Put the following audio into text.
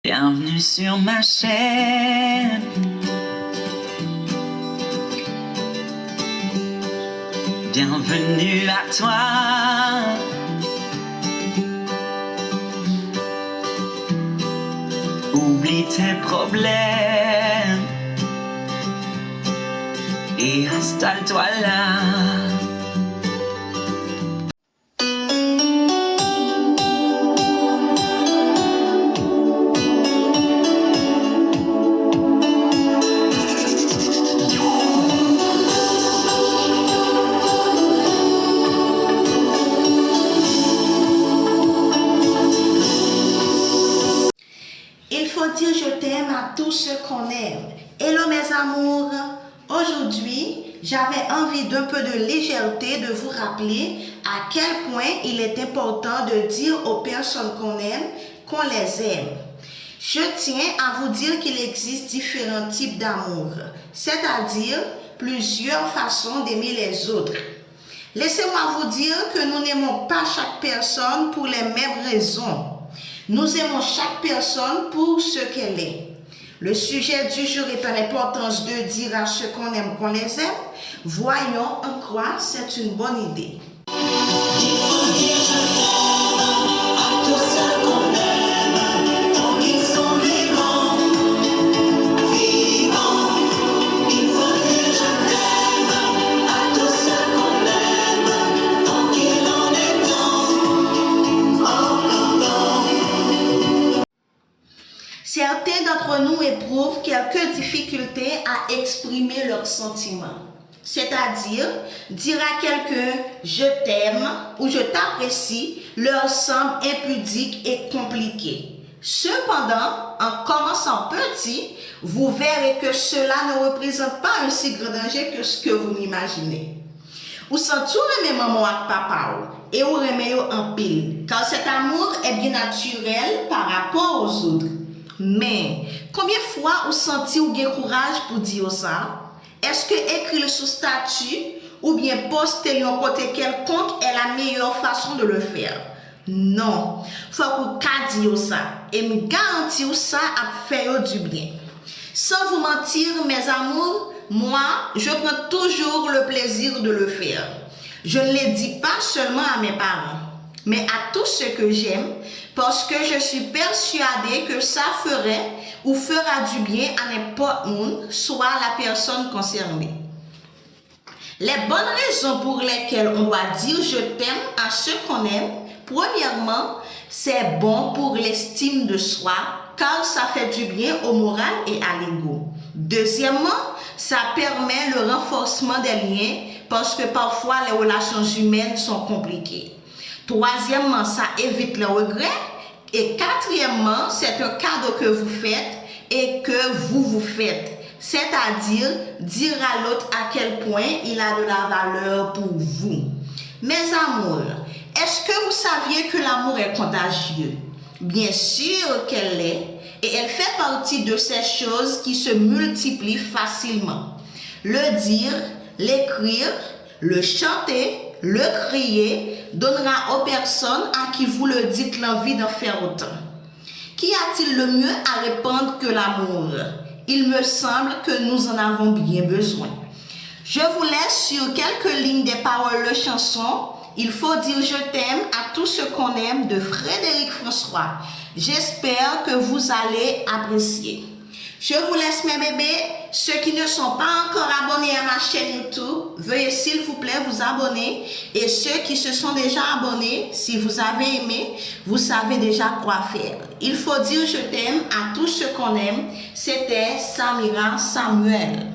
Bienvenue sur ma chaîne. Bienvenue à toi. Oublie tes problèmes et installe-toi là. Il faut dire je t'aime à tous ceux qu'on aime. Hello mes amours, aujourd'hui j'avais envie d'un peu de légèreté, de vous rappeler à quel point il est important de dire aux personnes qu'on aime qu'on les aime. Je tiens à vous dire qu'il existe différents types d'amour, c'est-à-dire plusieurs façons d'aimer les autres. Laissez-moi vous dire que nous n'aimons pas chaque personne pour les mêmes raisons. Nous aimons chaque personne pour ce qu'elle est. Le sujet du jour étant l'importance de dire à ceux qu'on aime qu'on les aime, voyons en quoi c'est une bonne idée. Certains d'entre nous éprouvent quelques difficultés à exprimer leurs sentiments. C'est-à-dire, dire à quelqu'un « je t'aime » ou « je t'apprécie » leur semble impudique et compliqué. Cependant, en commençant petit, vous verrez que cela ne représente pas un si grand danger que ce que vous m'imaginez. Ou sans tout remet maman et papa et ou remet en pile, car cet amour est bien naturel par rapport aux autres. Mais, combien de fois vous senti ou avez courage pour dire ça? Est-ce que écrire sous statut ou bien poster un côté quelconque est la meilleure façon de le faire? Non. Faut que vous dire ça. Et me garantir ça à faire du bien. Sans vous mentir, mes amours, moi, je prends toujours le plaisir de le faire. Je ne le dis pas seulement à mes parents, mais à tous ceux que j'aime, parce que je suis persuadée que ça ferait ou fera du bien à n'importe où, soit la personne concernée. Les bonnes raisons pour lesquelles on doit dire je t'aime à ceux qu'on aime, premièrement, c'est bon pour l'estime de soi, car ça fait du bien au moral et à l'ego. Deuxièmement, ça permet le renforcement des liens, parce que parfois les relations humaines sont compliquées. Troisièmement, ça évite les regrets. Et quatrièmement, c'est un cadeau que vous faites et que vous faites. C'est-à-dire dire à l'autre à quel point il a de la valeur pour vous. Mes amours, est-ce que vous saviez que l'amour est contagieux? Bien sûr qu'elle l'est. Et elle fait partie de ces choses qui se multiplient facilement. Le dire, l'écrire, le chanter, le crier donnera aux personnes à qui vous le dites l'envie d'en faire autant. Qu'y a-t-il le mieux à répandre que l'amour? Il me semble que nous en avons bien besoin. Je vous laisse sur quelques lignes des paroles de chanson « Il faut dire je t'aime à tous ceux qu'on aime » de Frédéric François. J'espère que vous allez apprécier. Je vous laisse mes bébés. Ceux qui ne sont pas encore abonnés à ma chaîne YouTube, veuillez s'il vous plaît vous abonner. Et ceux qui se sont déjà abonnés, si vous avez aimé, vous savez déjà quoi faire. Il faut dire je t'aime à tous ceux qu'on aime. C'était Samira Samuel.